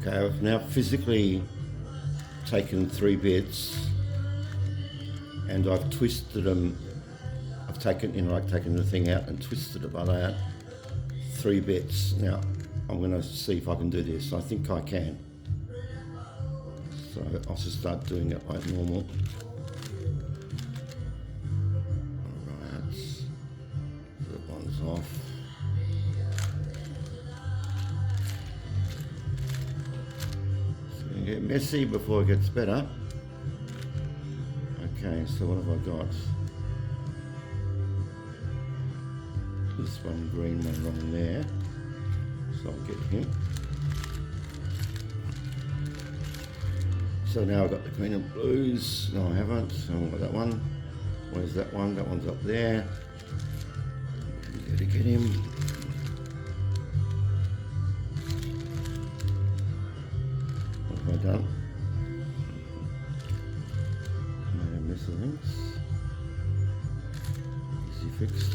Okay, I've now physically taken 3 bits and I've twisted them. I've taken, taken the thing out and twisted it like that. 3 bits. Now, I'm going to see if I can do this. I think I can. So I'll just start doing it like normal. Alright. That one's off. It's going to get messy before it gets better. Okay, so what have I got? This one green, one wrong there. So I'll get him. So now I've got the green and blues. No, I haven't. I haven't got that one. Where's that one? That one's up there. Got to get him. What have I done? No missing links. Easy fixed.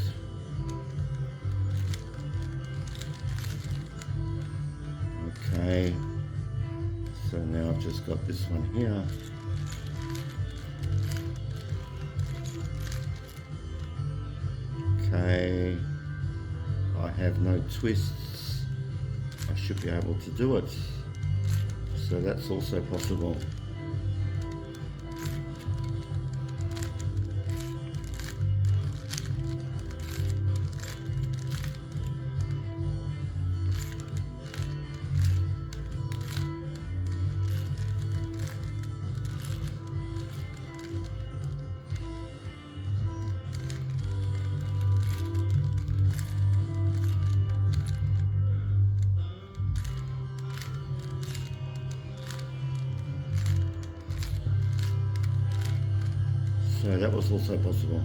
Okay. So now I've just got this one here. Okay, I have no twists. I should be able to do it. So that's also possible. So that was also possible.